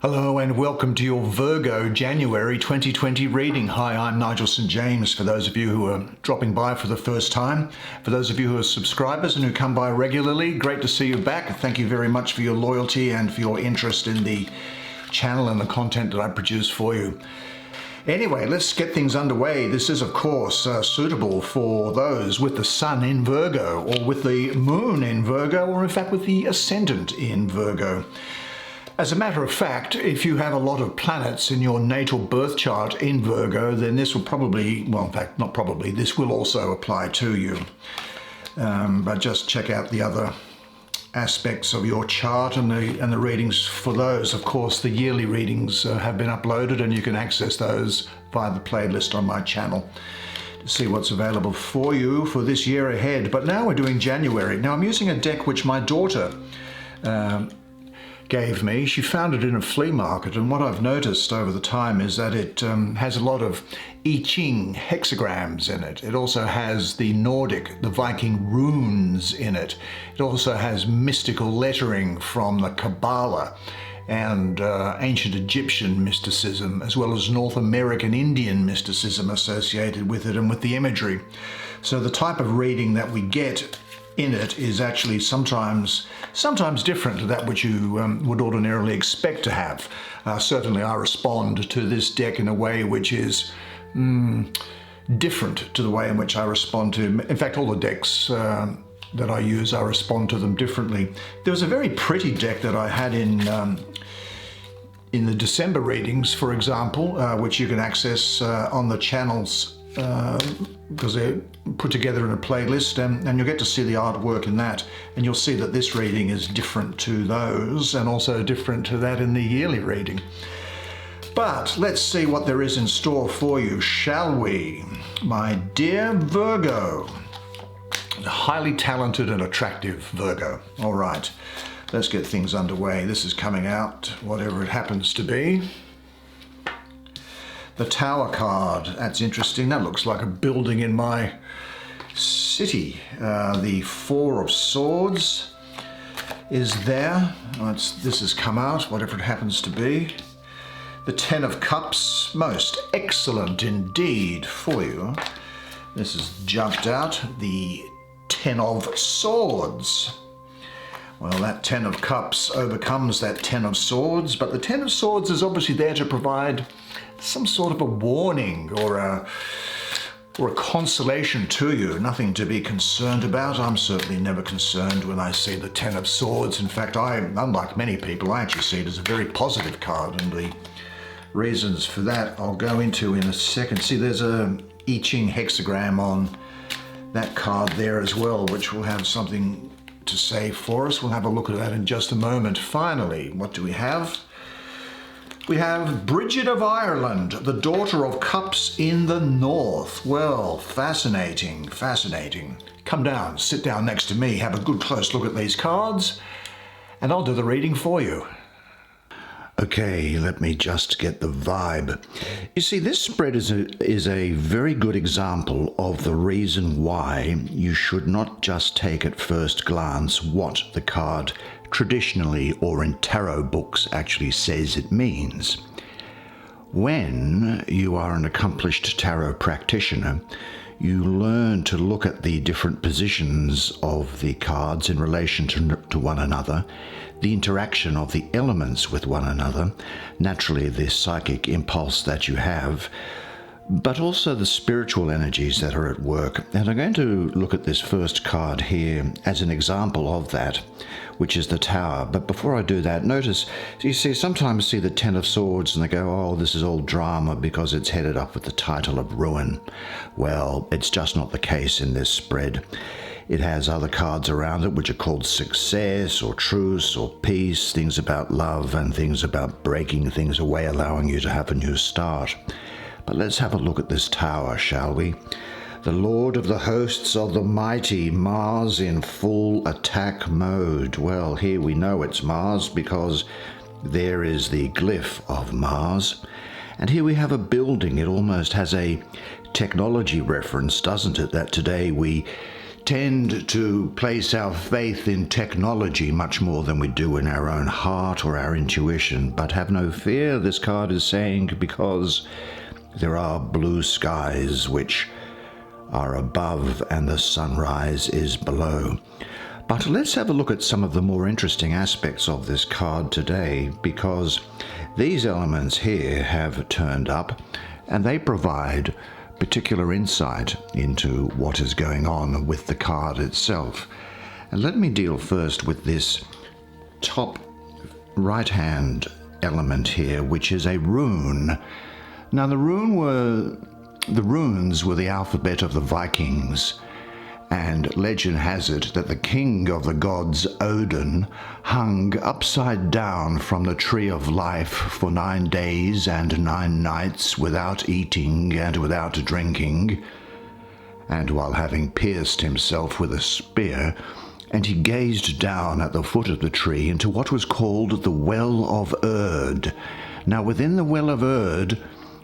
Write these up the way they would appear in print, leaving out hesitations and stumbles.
Hello and welcome to your Virgo January 2020 reading. Hi, I'm Nigel Saint James. For those of you who are dropping by for the first time, for those of you who are subscribers and who come by regularly, great to see you back. Thank you very much for your loyalty and for your interest in the channel and the content that I produce for you. Anyway, let's get things underway. This is, of course, suitable for those with the sun in Virgo, or with the moon in Virgo, or in fact with the ascendant in Virgo. As a matter of fact, if you have a lot of planets in your natal birth chart in Virgo, then this will probably, well, in fact, not probably, this will also apply to you. But just check out the other aspects of your chart and the readings for those. Of course, the yearly readings have been uploaded and you can access those via the playlist on my channel to see what's available for you for this year ahead. But now we're doing January. Now I'm using a deck which my daughter gave me. She found it in a flea market, and what I've noticed over the time is that it has a lot of I Ching hexagrams in it. It also has the Nordic, the Viking runes in it. It also has mystical lettering from the Kabbalah and ancient Egyptian mysticism, as well as North American Indian mysticism associated with it and with the imagery. So the type of reading that we get in it is actually sometimes different to that which you would ordinarily expect to have. Certainly I respond to this deck in a way which is different to the way in which I respond to, in fact, all the decks that I use, I respond to them differently. There was a very pretty deck that I had in the December readings, for example, which you can access on the channels because they're put together in a playlist, and you'll get to see the artwork in that, and you'll see that this reading is different to those and also different to that in the yearly reading. But let's see what there is in store for you, shall we? My dear Virgo, highly talented and attractive Virgo. All right, let's get things underway. This is coming out, whatever it happens to be. The Tower card, that's interesting. That looks like a building in my city. The Four of Swords is there. This has come out, whatever it happens to be. The Ten of Cups, most excellent indeed for you. This has jumped out. The Ten of Swords. Well, that Ten of Cups overcomes that Ten of Swords, but the Ten of Swords is obviously there to provide some sort of a warning or a consolation to you. Nothing to be concerned about. I'm certainly never concerned when I see the Ten of Swords. In fact, unlike many people, I actually see it as a very positive card, and the reasons for that I'll go into in a second. See, there's a I Ching hexagram on that card there as well, which will have something to say for us. We'll have a look at that in just a moment. Finally, what do we have? We have Bridget of Ireland, the daughter of Cups in the North. Well, fascinating, fascinating. Come down, sit down next to me, have a good close look at these cards, and I'll do the reading for you. Okay, let me just get the vibe. You see, this spread is a very good example of the reason why you should not just take at first glance what the card traditionally or in tarot books actually says it means. When you are an accomplished tarot practitioner, you learn to look at the different positions of the cards in relation to one another, the interaction of the elements with one another, naturally the psychic impulse that you have, but also the spiritual energies that are at work. And I'm going to look at this first card here as an example of that, which is the Tower. But before I do that, notice, you see, sometimes see the Ten of Swords and they go, oh, this is all drama because it's headed up with the title of Ruin. Well, it's just not the case in this spread. It has other cards around it which are called Success or Truce or Peace, things about love and things about breaking things away, allowing you to have a new start. But let's have a look at this Tower, shall we? The Lord of the hosts of the mighty, Mars in full attack mode. Well, here we know it's Mars because there is the glyph of Mars. And here we have a building. It almost has a technology reference, doesn't it? That today we tend to place our faith in technology much more than we do in our own heart or our intuition. But have no fear, this card is saying, because there are blue skies which are above and the sunrise is below. But let's have a look at some of the more interesting aspects of this card today, because these elements here have turned up and they provide particular insight into what is going on with the card itself. And let me deal first with this top right hand element here, which is a rune. Now the runes were the alphabet of the Vikings, and legend has it that the king of the gods, Odin, hung upside down from the tree of life for 9 days and 9 nights without eating and without drinking, and while having pierced himself with a spear, and he gazed down at the foot of the tree into what was called the Well of Erd. Now within the Well of Erd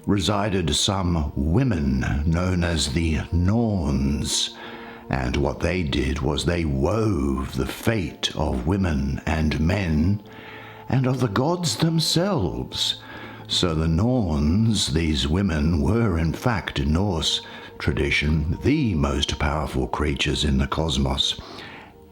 resided some women known as the Norns, and what they did was they wove the fate of women and men and of the gods themselves. So the Norns, these women, were in fact in Norse tradition the most powerful creatures in the cosmos.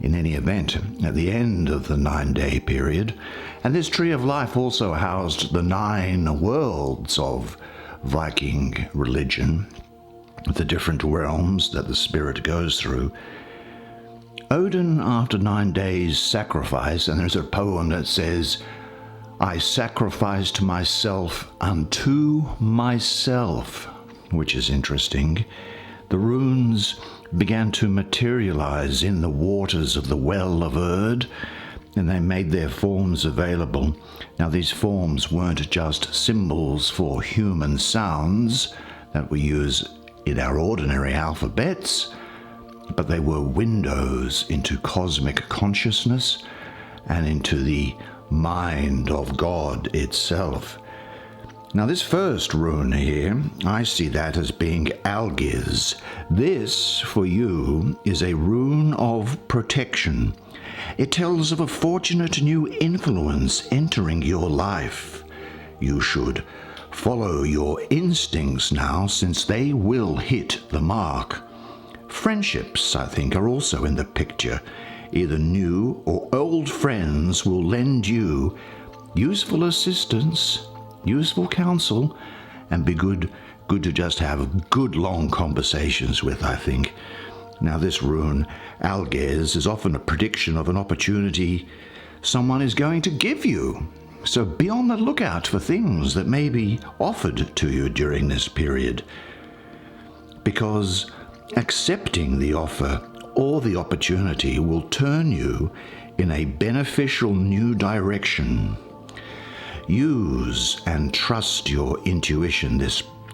In any event, at the end of the 9-day period, and this tree of life also housed the 9 worlds of Viking religion, the different realms that the spirit goes through. Odin, after 9 days' sacrifice, and there's a poem that says, "I sacrificed myself unto myself," which is interesting. The runes began to materialize in the waters of the Well of Erd, and they made their forms available. Now these forms weren't just symbols for human sounds that we use in our ordinary alphabets, but they were windows into cosmic consciousness and into the mind of God itself. Now this first rune here, I see that as being Algiz. This, for you, is a rune of protection. It tells of a fortunate new influence entering your life. You should follow your instincts now, since they will hit the mark. Friendships, I think, are also in the picture. Either new or old friends will lend you useful assistance, useful counsel, and be good to just have good long conversations with, I think. Now this rune, Algiz, is often a prediction of an opportunity someone is going to give you. So be on the lookout for things that may be offered to you during this period, because accepting the offer or the opportunity will turn you in a beneficial new direction. Use and trust your intuition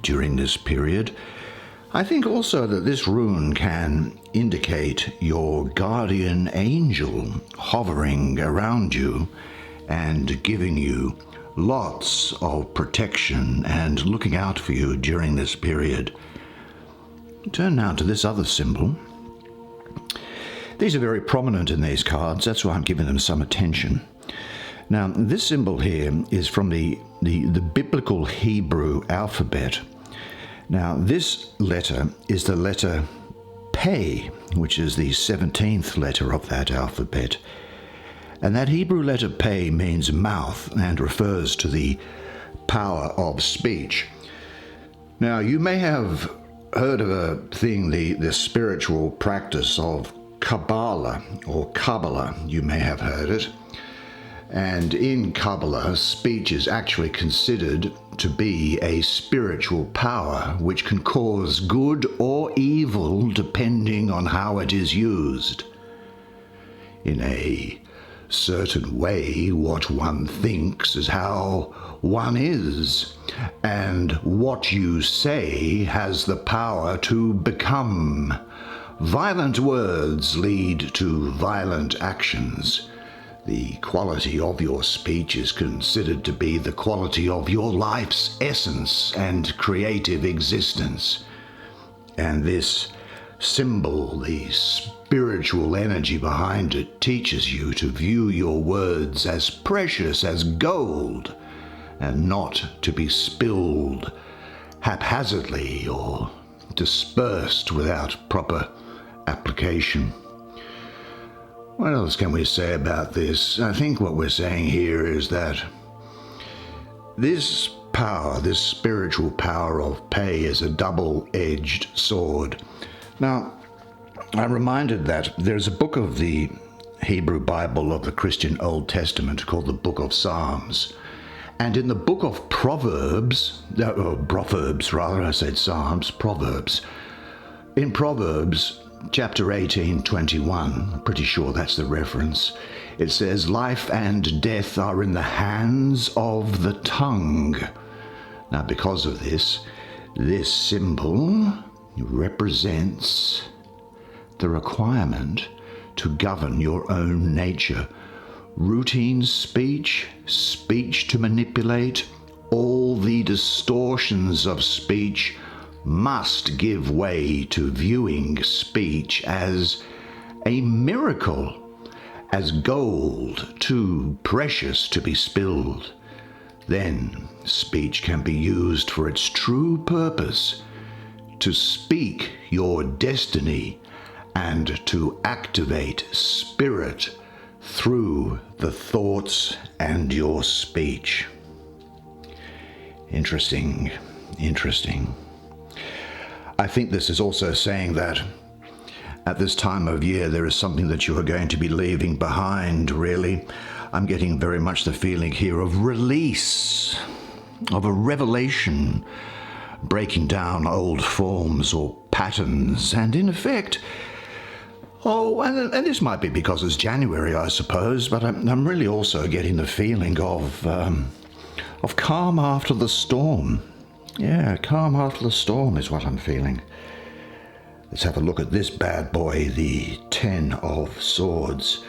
during this period. I think also that this rune can indicate your guardian angel hovering around you and giving you lots of protection and looking out for you during this period. Turn now to this other symbol. These are very prominent in these cards, that's why I'm giving them some attention. Now, this symbol here is from the biblical Hebrew alphabet. Now, this letter is the letter Pei, which is the 17th letter of that alphabet. And that Hebrew letter Pei means mouth and refers to the power of speech. Now, you may have heard of a thing, the spiritual practice of Kabbalah, or Kabbalah, you may have heard it. And in Kabbalah, speech is actually considered to be a spiritual power which can cause good or evil depending on how it is used. In a certain way, what one thinks is how one is, and what you say has the power to become. Violent words lead to violent actions. The quality of your speech is considered to be the quality of your life's essence and creative existence. And this symbol, the spiritual energy behind it, teaches you to view your words as precious as gold and not to be spilled haphazardly or dispersed without proper application. What else can we say about this? I think what we're saying here is that this power, this spiritual power of pay, is a double-edged sword. Now, I'm reminded that there's a book of the Hebrew Bible of the Christian Old Testament called the Book of Psalms. And in the book of Proverbs, I said Psalms, Proverbs. In Proverbs, chapter 18:21, pretty sure that's the reference, it says, "Life and death are in the hands of the tongue." Now, because of this symbol represents the requirement to govern your own nature. Routine speech, speech to manipulate, all the distortions of speech must give way to viewing speech as a miracle, as gold too precious to be spilled. Then speech can be used for its true purpose, to speak your destiny and to activate spirit through the thoughts and your speech. Interesting. I think this is also saying that at this time of year there is something that you are going to be leaving behind, really. I'm getting very much the feeling here of release, of a revelation, breaking down old forms or patterns, and in effect, and this might be because it's January, I suppose, but I'm really also getting the feeling of calm after the storm. Yeah, calm after the storm is what I'm feeling. Let's have a look at this bad boy, the 10 of Swords.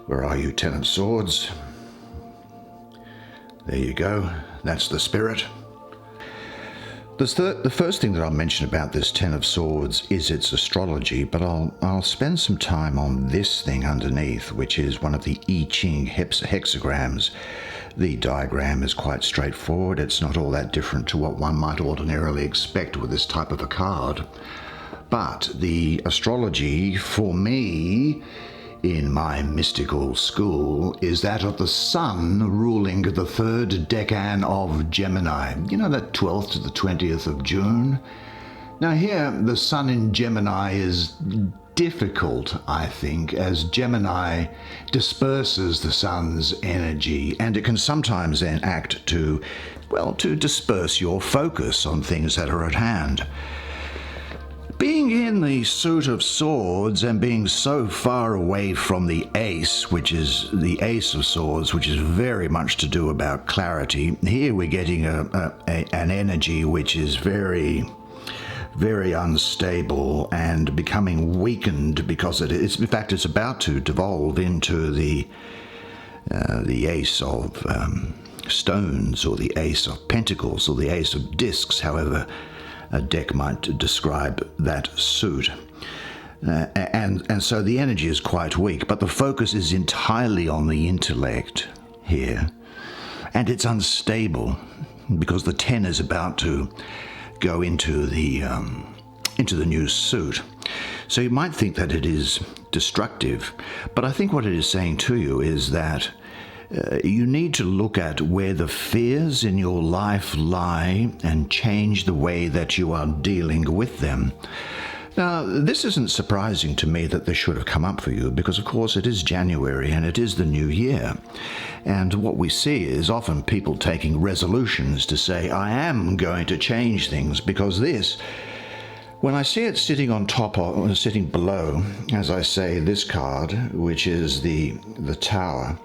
Where are you, 10 of Swords? There you go. That's the spirit. The first thing that I'll mention about this 10 of Swords is its astrology, but I'll spend some time on this thing underneath, which is one of the I Ching hexagrams. The diagram is quite straightforward. It's not all that different to what one might ordinarily expect with this type of a card. But the astrology, for me, in my mystical school, is that of the sun ruling the third decan of Gemini. You know, that 12th to the 20th of June? Now here, the sun in Gemini is difficult, I think, as Gemini disperses the sun's energy, and it can sometimes then act to disperse your focus on things that are at hand. Being in the suit of swords and being so far away from the ace, which is the ace of swords, which is very much to do about clarity, here we're getting an energy which is very, very unstable and becoming weakened because it's in fact it's about to devolve into the ace of stones, or the ace of pentacles, or the ace of discs, however a deck might describe that suit. And so the energy is quite weak, but the focus is entirely on the intellect here. And it's unstable because the 10 is about to go into the new suit. So you might think that it is destructive, but I think what it is saying to you is that you need to look at where the fears in your life lie and change the way that you are dealing with them. Now, this isn't surprising to me that this should have come up for you because, of course, it is January and it is the new year. And what we see is often people taking resolutions to say, I am going to change things, because this, when I see it sitting on top or sitting below, as I say, this card, which is the Tower,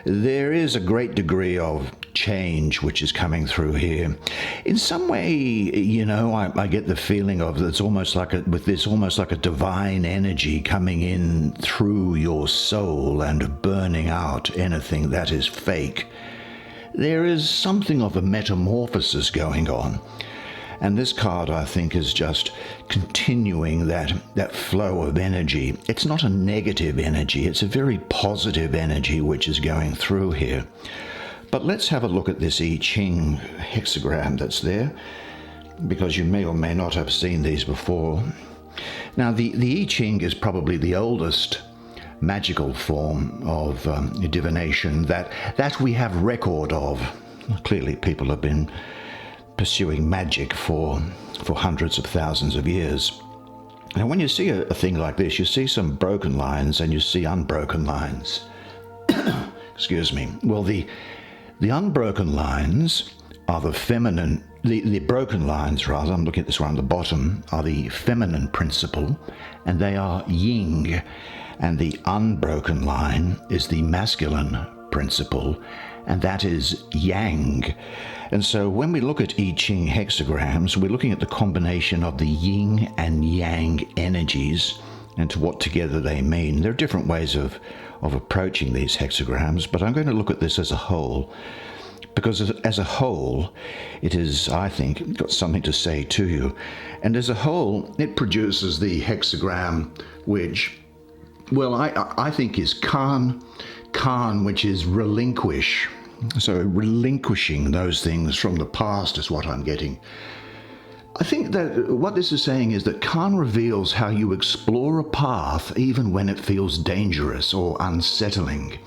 there is a great degree of change which is coming through here. In some way, you know, I get the feeling of it's almost like a divine energy coming in through your soul and burning out anything that is fake. There is something of a metamorphosis going on. And this card, I think, is just continuing that flow of energy. It's not a negative energy, it's a very positive energy which is going through here. But let's have a look at this I Ching hexagram that's there, because you may or may not have seen these before. Now, the I Ching is probably the oldest magical form of divination that we have record of. Clearly, people have been pursuing magic for hundreds of thousands of years. Now, when you see a thing like this, you see some broken lines and you see unbroken lines. Excuse me. Well, the unbroken lines are the feminine, the broken lines, rather, I'm looking at this one on the bottom, are the feminine principle, and they are yin, and the unbroken line is the masculine principle, and that is yang. And so when we look at I Ching hexagrams, we're looking at the combination of the yin and yang energies and to what together they mean. There are different ways of approaching these hexagrams, but I'm going to look at this as a whole, because as a whole, it is, I think, got something to say to you. And as a whole, it produces the hexagram which, well, I think is Khan, which is relinquish. So relinquishing those things from the past is what I'm getting. I think that what this is saying is that Khan reveals how you explore a path even when it feels dangerous or unsettling.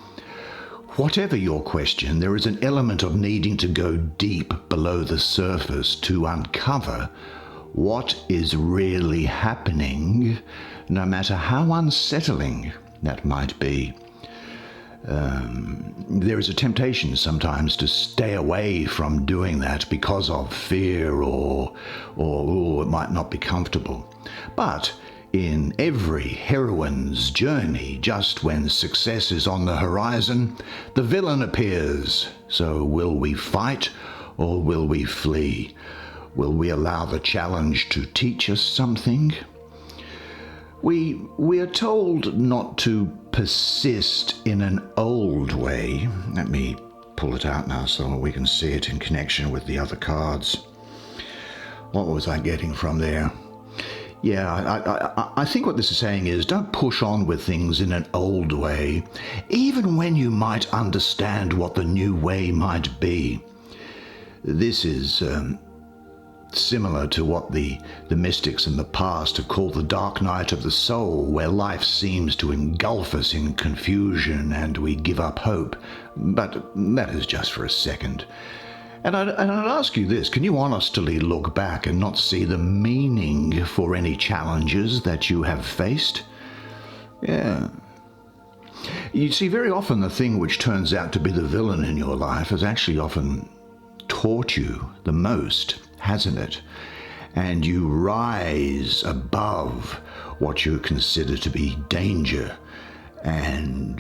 Whatever your question, there is an element of needing to go deep below the surface to uncover what is really happening, no matter how unsettling that might be. There is a temptation sometimes to stay away from doing that because of fear or it might not be comfortable. But in every heroine's journey, just when success is on the horizon, the villain appears. So will we fight or will we flee? Will we allow the challenge to teach us something? We are told not to persist in an old way. Let me pull it out now so we can see it in connection with the other cards. What was I getting from there? Yeah, I think what this is saying is don't push on with things in an old way, even when you might understand what the new way might be. This is similar to what the mystics in the past have called the dark night of the soul, where life seems to engulf us in confusion and we give up hope. But that is just for a second. And I'd ask you this, can you honestly look back and not see the meaning for any challenges that you have faced? Yeah. You see, very often the thing which turns out to be the villain in your life has actually often taught you the most, hasn't it? And you rise above what you consider to be danger, and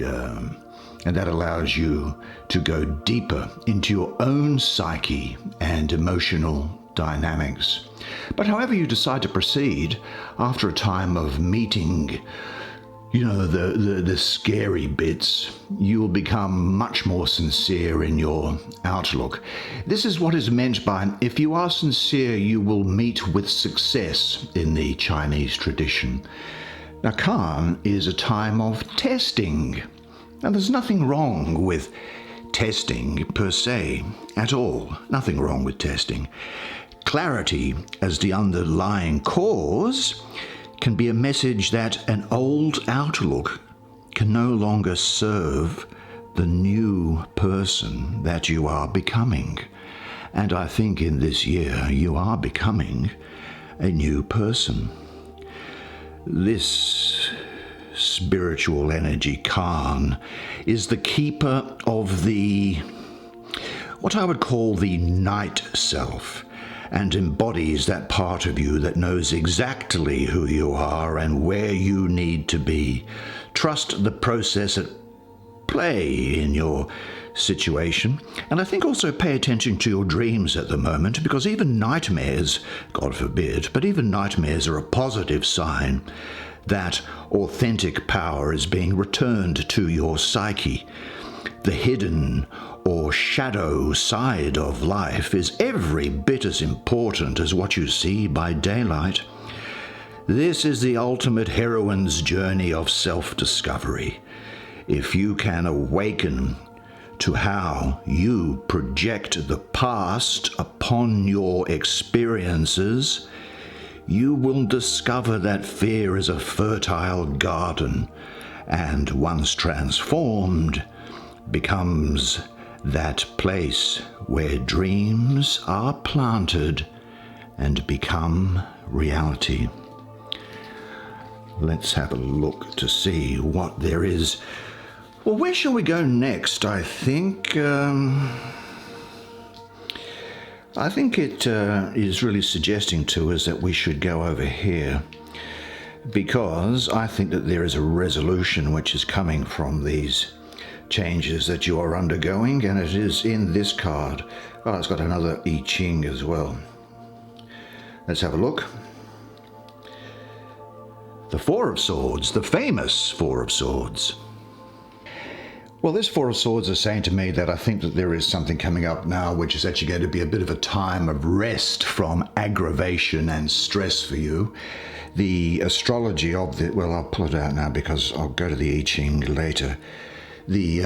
that allows you to go deeper into your own psyche and emotional dynamics. But however you decide to proceed, after a time of meeting, the scary bits, you will become much more sincere in your outlook. This is what is meant by, if you are sincere, you will meet with success in the Chinese tradition. Now, Khan is a time of testing. Now, there's nothing wrong with testing per se, at all. Nothing wrong with testing. Clarity as the underlying cause can be a message that an old outlook can no longer serve the new person that you are becoming. And I think in this year you are becoming a new person. This spiritual energy, Khan, is the keeper of what I would call the night self, and embodies that part of you that knows exactly who you are and where you need to be. Trust the process at play in your situation, and I think also pay attention to your dreams at the moment, because even nightmares, God forbid, but even nightmares are a positive sign that authentic power is being returned to your psyche. the hidden or shadow side of life is every bit as important as what you see by daylight. This is the ultimate heroine's journey of self-discovery. If you can awaken to how you project the past upon your experiences, you will discover that fear is a fertile garden, and once transformed, becomes that place where dreams are planted and become reality. Let's have a look to see what there is. Well, where shall we go next? I think it is really suggesting to us that we should go over here, because I think that there is a resolution which is coming from these changes that you are undergoing, and it is in this card. Oh, it's got another I Ching as well. Let's have a look. The Four of Swords, the famous Four of Swords. Well, this Four of Swords is saying to me that I think that there is something coming up now which is actually going to be a bit of a time of rest from aggravation and stress for you. The astrology of the, well, I'll pull it out now because I'll go to the I Ching later. The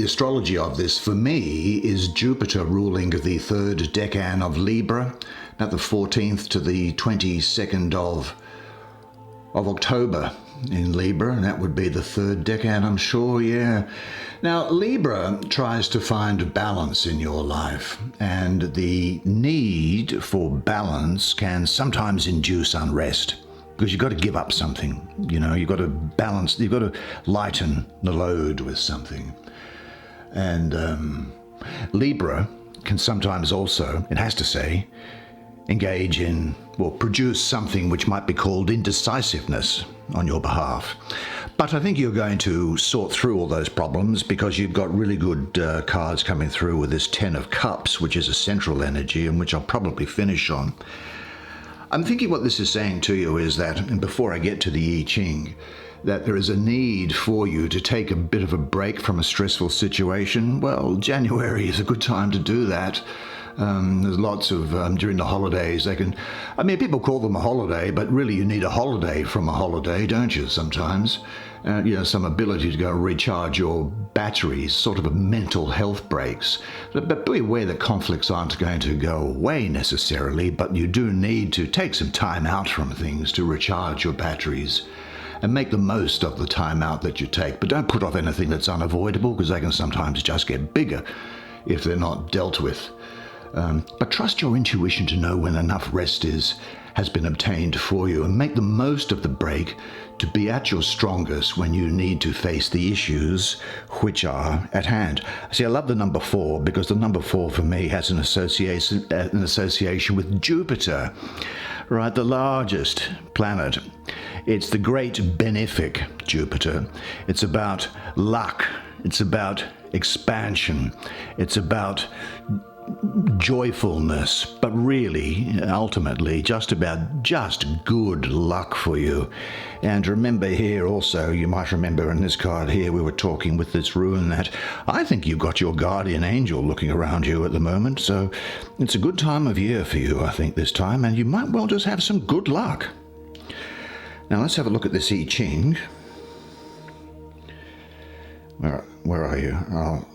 astrology of this for me is Jupiter ruling the third decan of Libra, about the 14th to the 22nd of October in Libra, and that would be the third decan, I'm sure, yeah. Now, Libra tries to find balance in your life, and the need for balance can sometimes induce unrest, because you've got to give up something, you know, you've got to balance, you've got to lighten the load with something. And Libra can sometimes also, it has to say, engage in or produce something which might be called indecisiveness on your behalf. But I think you're going to sort through all those problems, because you've got really good cards coming through with this Ten of Cups, which is a central energy, and which I'll probably finish on. I'm thinking what this is saying to you is that, and before I get to the I Ching, that there is a need for you to take a bit of a break from a stressful situation. Well, January is a good time to do that. There's lots of, during the holidays, people call them a holiday, but really you need a holiday from a holiday, don't you, sometimes? Some ability to go and recharge your batteries, sort of a mental health breaks. But be aware that conflicts aren't going to go away necessarily, but you do need to take some time out from things to recharge your batteries and make the most of the time out that you take. But don't put off anything that's unavoidable, because they can sometimes just get bigger if they're not dealt with. But trust your intuition to know when enough rest has been obtained for you, and make the most of the break to be at your strongest when you need to face the issues which are at hand. See, I love the number 4, because the number 4 for me has an association with Jupiter, right? The largest planet. It's the great benefic Jupiter. It's about luck. It's about expansion. It's about joyfulness, but really, ultimately, just good luck for you. And remember here also, you might remember in this card here, we were talking with this rune that I think you've got your guardian angel looking around you at the moment, so it's a good time of year for you, I think, this time, and you might well just have some good luck. Now let's have a look at this I Ching. Where are you? I'll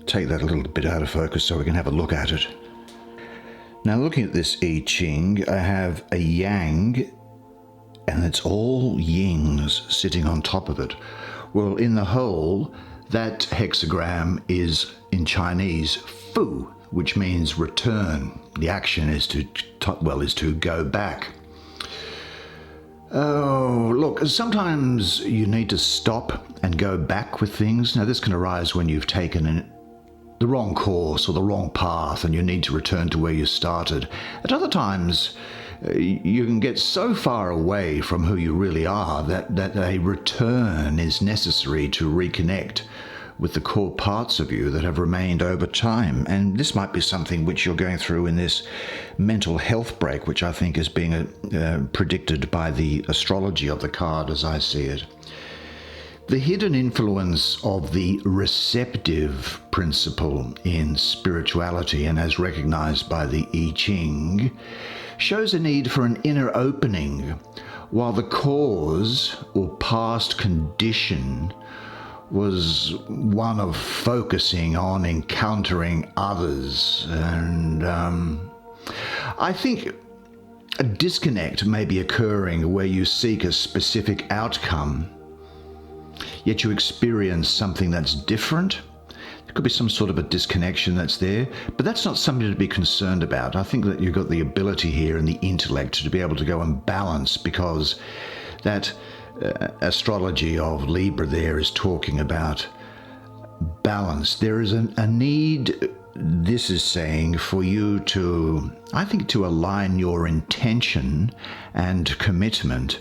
take that a little bit out of focus so we can have a look at it. Now, looking at this I Ching, I have a yang, and it's all yings sitting on top of it. Well, in the whole, that hexagram is in Chinese fu, which means return. The action is to go back. Oh, look, sometimes you need to stop and go back with things. Now, this can arise when you've taken the wrong course or the wrong path and you need to return to where you started. At other times, you can get so far away from who you really are that a return is necessary to reconnect with the core parts of you that have remained over time. And this might be something which you're going through in this mental health break, which I think is being predicted by the astrology of the card as I see it. The hidden influence of the receptive principle in spirituality, and as recognized by the I Ching, shows a need for an inner opening, while the cause or past condition was one of focusing on encountering others. And I think a disconnect may be occurring where you seek a specific outcome, yet you experience something that's different. There could be some sort of a disconnection that's there, but that's not something to be concerned about. I think that you've got the ability here and the intellect to be able to go and balance, because that astrology of Libra there is talking about balance. There is a need, this is saying, for you to, I think, to align your intention and commitment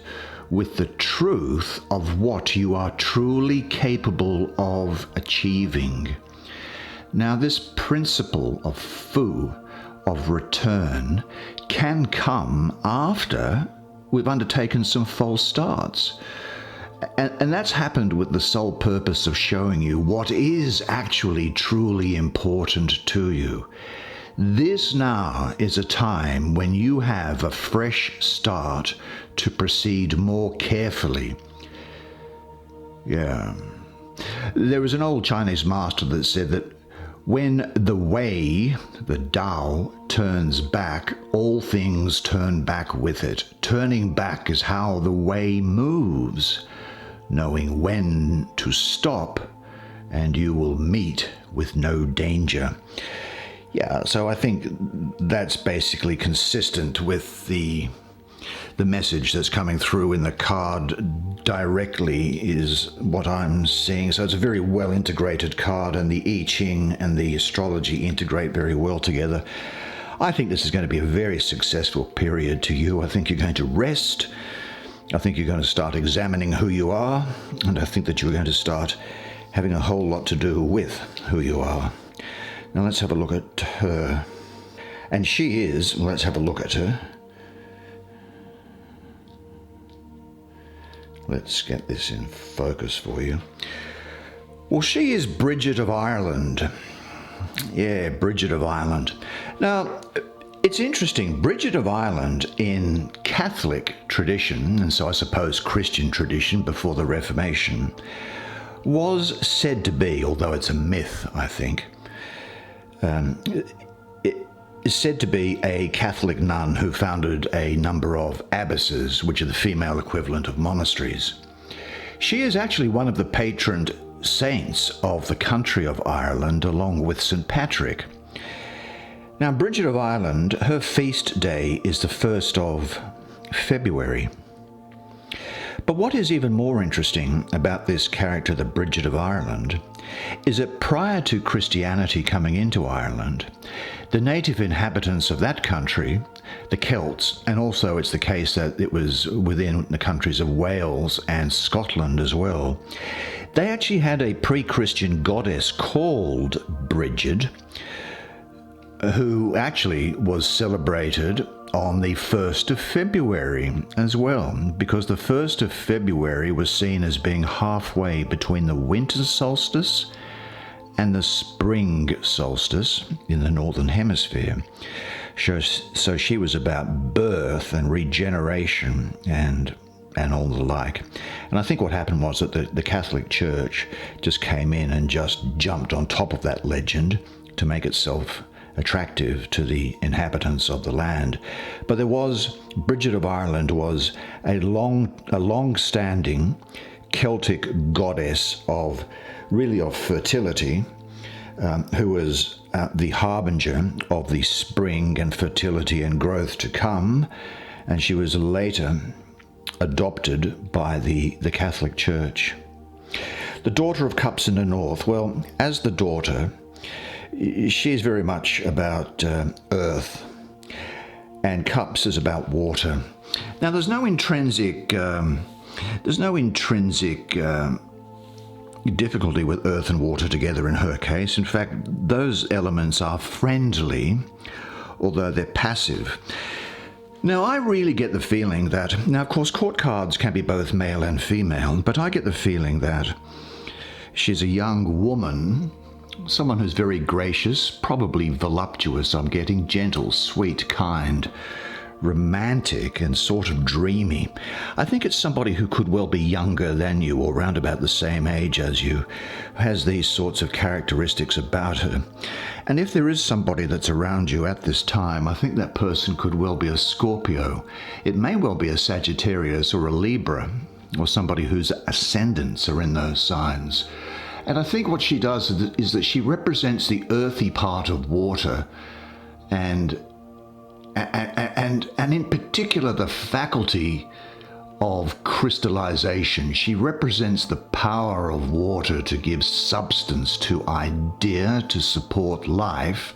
with the truth of what you are truly capable of achieving. Now, this principle of fu, of return, can come after we've undertaken some false starts. And that's happened with the sole purpose of showing you what is actually truly important to you. This now is a time when you have a fresh start to proceed more carefully. Yeah. There was an old Chinese master that said that when the Wei, the Tao, turns back, all things turn back with it. Turning back is how the Wei moves, knowing when to stop, and you will meet with no danger. Yeah, so I think that's basically consistent with the message that's coming through in the card directly is what I'm seeing. So it's a very well integrated card, and the I Ching and the astrology integrate very well together. I think this is going to be a very successful period to you. I think you're going to rest. I think you're going to start examining who you are, and I think that you're going to start having a whole lot to do with who you are. Now let's have a look at her. And she is, let's have a look at her. Let's get this in focus for you. Well, she is Bridget of Ireland. Yeah, Bridget of Ireland. Now, it's interesting. Bridget of Ireland in Catholic tradition, and so I suppose Christian tradition before the Reformation, was said to be, although it's a myth, I think, it is said to be a Catholic nun who founded a number of abbesses, which are the female equivalent of monasteries. She is actually one of the patron saints of the country of Ireland, along with St. Patrick. Now, Bridget of Ireland, her feast day is the 1st of February. But what is even more interesting about this character, the Bridget of Ireland, is that prior to Christianity coming into Ireland, the native inhabitants of that country, the Celts, and also it's the case that it was within the countries of Wales and Scotland as well, they actually had a pre-Christian goddess called Bridget, who actually was celebrated on the 1st of February as well, because the 1st of February was seen as being halfway between the winter solstice and the spring solstice in the northern hemisphere. So she was about birth and regeneration and all the like. And I think what happened was that the Catholic Church just came in and just jumped on top of that legend to make itself attractive to the inhabitants of the land. But Bridget of Ireland was a long-standing Celtic goddess of fertility, who was the harbinger of the spring and fertility and growth to come, and she was later adopted by the Catholic Church. The daughter of Cups in the North, well, as the daughter, she's very much about earth, and Cups is about water. Now, there's no intrinsic difficulty with earth and water together in her case. In fact, those elements are friendly, although they're passive. Now, I really get the feeling that, now of course court cards can be both male and female, but I get the feeling that she's a young woman, someone who's very gracious, probably voluptuous, I'm getting, gentle, sweet, kind, romantic and sort of dreamy. I think it's somebody who could well be younger than you or round about the same age as you, has these sorts of characteristics about her. And if there is somebody that's around you at this time, I think that person could well be a Scorpio. It may well be a Sagittarius or a Libra, or somebody whose ascendants are in those signs. And I think what she does is that she represents the earthy part of water, and in particular the faculty of crystallization. She represents the power of water to give substance to idea, to support life.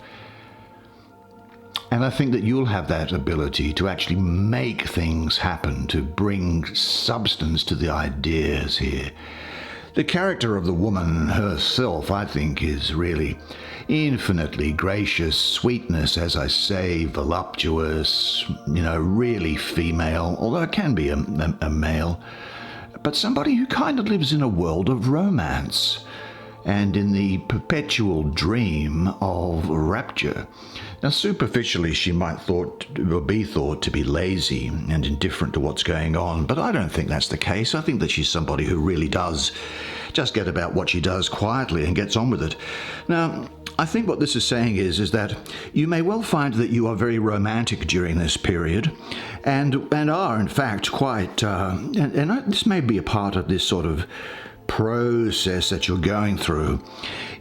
And I think that you'll have that ability to actually make things happen, to bring substance to the ideas here. The character of the woman herself, I think, is really infinitely gracious, sweetness, as I say, voluptuous, really female, although it can be a male, but somebody who kind of lives in a world of romance and in the perpetual dream of rapture. Now, superficially, she might be thought to be lazy and indifferent to what's going on, but I don't think that's the case. I think that she's somebody who really does just get about what she does quietly and gets on with it. Now, I think what this is saying is that you may well find that you are very romantic during this period and are, in fact, quite, this may be a part of this sort of process that you're going through,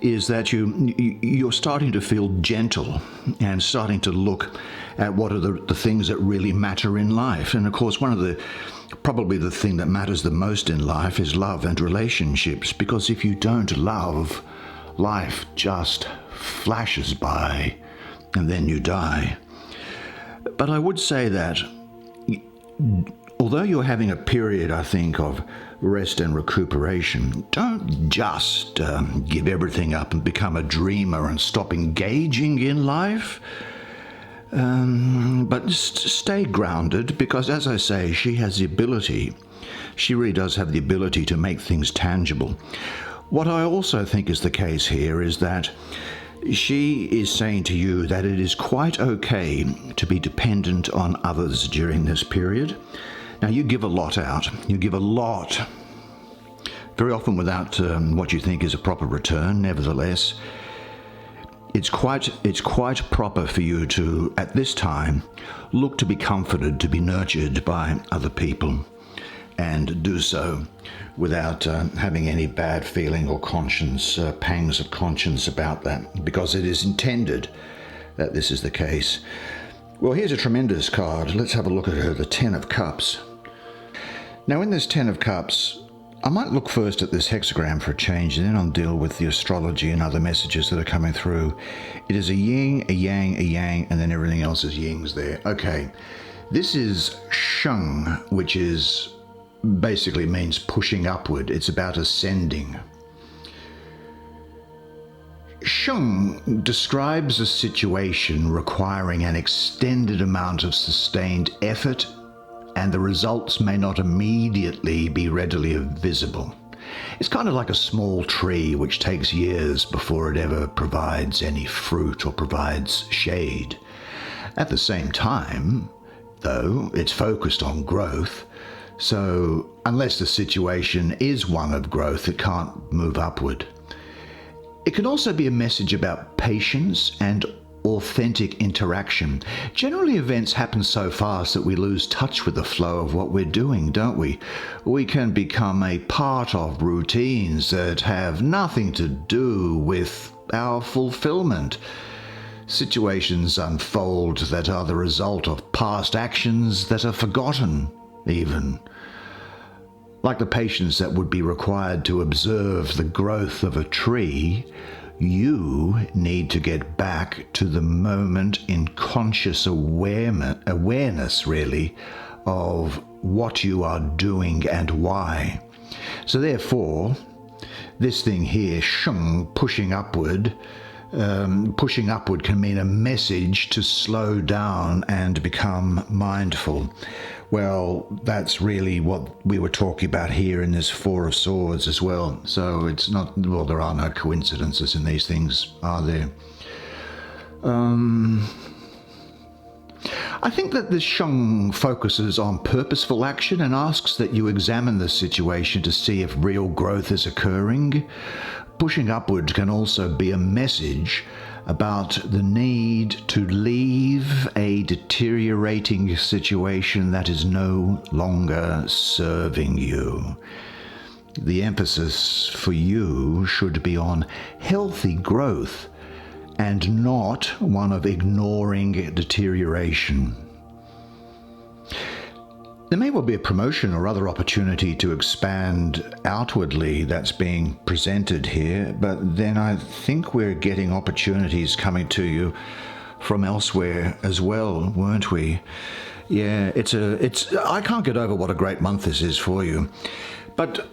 is that you're starting to feel gentle and starting to look at what are the things that really matter in life. And of course, probably the thing that matters the most in life is love and relationships, because if you don't love, life just flashes by and then you die. But I would say that although you're having a period, I think, of rest and recuperation, don't just give everything up and become a dreamer and stop engaging in life. But stay grounded, because, as I say, she really does have the ability to make things tangible. What I also think is the case here is that she is saying to you that it is quite okay to be dependent on others during this period. Now, you give a lot out. You give a lot, very often without what you think is a proper return. Nevertheless, it's quite proper for you to, at this time, look to be comforted, to be nurtured by other people, and do so without having any bad feeling or conscience, pangs of conscience about that, because it is intended that this is the case. Well, here's a tremendous card. Let's have a look at her, the Ten of Cups. Now, in this Ten of Cups, I might look first at this hexagram for a change, and then I'll deal with the astrology and other messages that are coming through. It is a yin, a yang, and then everything else is yings there. Okay, this is sheng, which is basically means pushing upward. It's about ascending. Sheng describes a situation requiring an extended amount of sustained effort, and the results may not immediately be readily visible. It's kind of like a small tree which takes years before it ever provides any fruit or provides shade. At the same time, though, it's focused on growth, so unless the situation is one of growth, it can't move upward. It can also be a message about patience and authentic interaction. Generally, events happen so fast that we lose touch with the flow of what we're doing, don't we? We can become a part of routines that have nothing to do with our fulfillment. Situations unfold that are the result of past actions that are forgotten, even. Like the patience that would be required to observe the growth of a tree, you need to get back to the moment in conscious awareness, really, of what you are doing and why. So therefore, this thing here, sheng, pushing upward, pushing upward can mean a message to slow down and become mindful. Well, that's really what we were talking about here in this Four of Swords as well. So it's not, well, there are no coincidences in these things, are there? I think that this Shung focuses on purposeful action and asks that you examine the situation to see if real growth is occurring. Pushing upward can also be a message about the need to leave a deteriorating situation that is no longer serving you. The emphasis for you should be on healthy growth and not one of ignoring deterioration. There may well be a promotion or other opportunity to expand outwardly that's being presented here, but then I think we're getting opportunities coming to you from elsewhere as well, weren't we? Yeah, I can't get over what a great month this is for you. But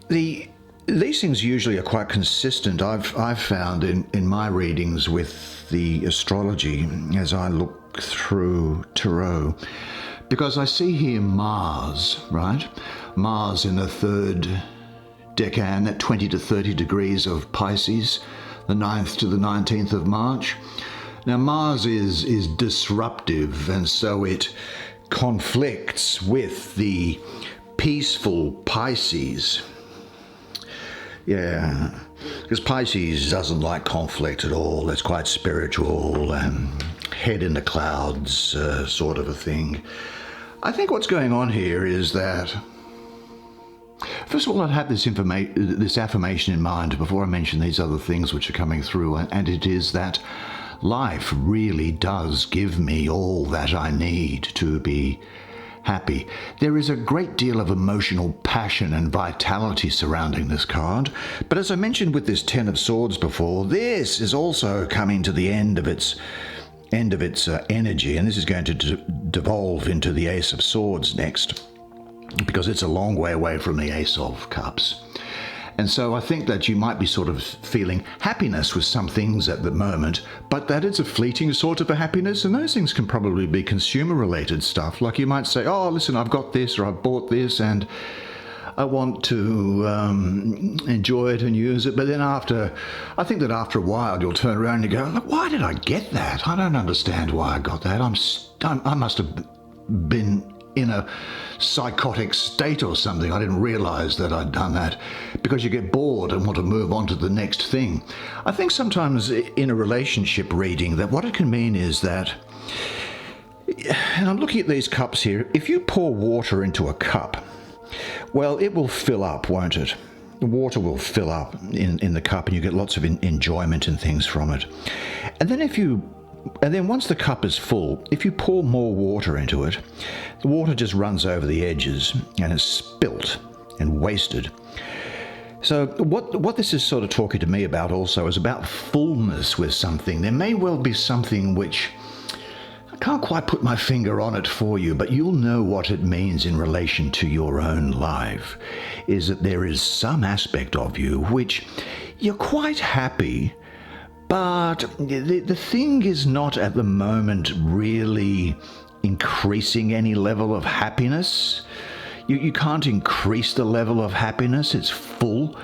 these things usually are quite consistent. I've found in my readings with the astrology as I look through Tarot, because I see here Mars, right? Mars in the third decan at 20 to 30 degrees of Pisces, the 9th to the 19th of March. Now Mars is disruptive, and so it conflicts with the peaceful Pisces. Yeah, because Pisces doesn't like conflict at all. It's quite spiritual and head in the clouds sort of a thing. I think what's going on here is that, first of all, I'd have this affirmation in mind before I mention these other things which are coming through, and it is that life really does give me all that I need to be happy. There is a great deal of emotional passion and vitality surrounding this card, but as I mentioned with this Ten of Swords before, this is also coming to the end of its energy, and this is going to devolve into the Ace of Swords next, because it's a long way away from the Ace of Cups. And so I think that you might be sort of feeling happiness with some things at the moment, but that it's a fleeting sort of a happiness, and those things can probably be consumer-related stuff. Like you might say, oh, listen, I've got this, or I've bought this, and I want to enjoy it and use it. But then I think that after a while, you'll turn around and go, look, why did I get that? I don't understand why I got that. I must have been in a psychotic state or something. I didn't realize that I'd done that, because you get bored and want to move on to the next thing. I think sometimes in a relationship reading that what it can mean is that, and I'm looking at these cups here, if you pour water into a cup, well, it will fill up, won't it? The water will fill up in the cup, and you get lots of enjoyment and things from it. And then once the cup is full, if you pour more water into it, the water just runs over the edges and is spilt and wasted. So what this is sort of talking to me about also is about fullness with something. There may well be something which I can't quite put my finger on it for you, but you'll know what it means in relation to your own life, is that there is some aspect of you which you're quite happy, but the thing is not at the moment really increasing any level of happiness. You can't increase the level of happiness. It's full.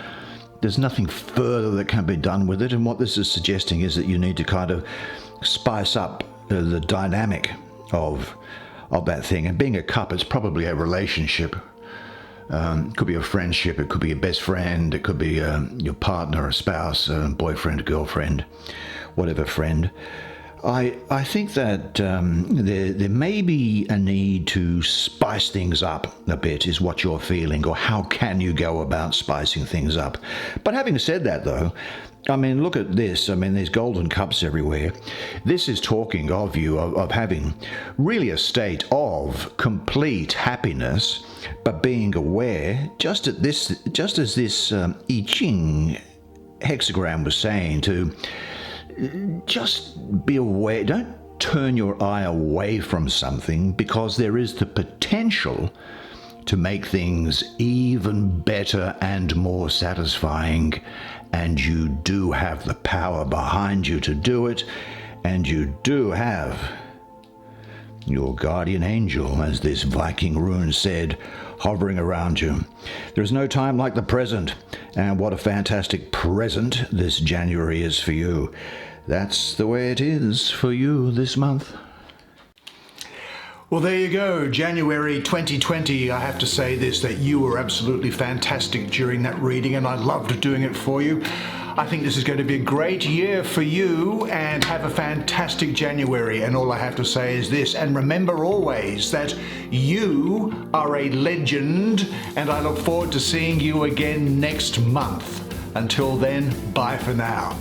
There's nothing further that can be done with it. And what this is suggesting is that you need to kind of spice up the dynamic of that thing. And being a cup, it's probably a relationship. It could be a friendship, it could be a best friend, it could be your partner, a spouse, a boyfriend, girlfriend, whatever friend. I think that there may be a need to spice things up a bit, is what you're feeling, or how can you go about spicing things up. But having said that, though, I mean, look at this. I mean, there's golden cups everywhere. This is talking of you, of having really a state of complete happiness, but being aware, just as this I Ching hexagram was saying, to just be aware. Don't turn your eye away from something, because there is the potential to make things even better and more satisfying and you do have the power behind you to do it, and you do have your guardian angel, as this Viking rune said, hovering around you. There is no time like the present, and what a fantastic present this January is for you. That's the way it is for you this month. Well, there you go, January 2020. I have to say this, that you were absolutely fantastic during that reading, and I loved doing it for you. I think this is going to be a great year for you, and have a fantastic January. And all I have to say is this, and remember always that you are a legend, and I look forward to seeing you again next month. Until then, bye for now.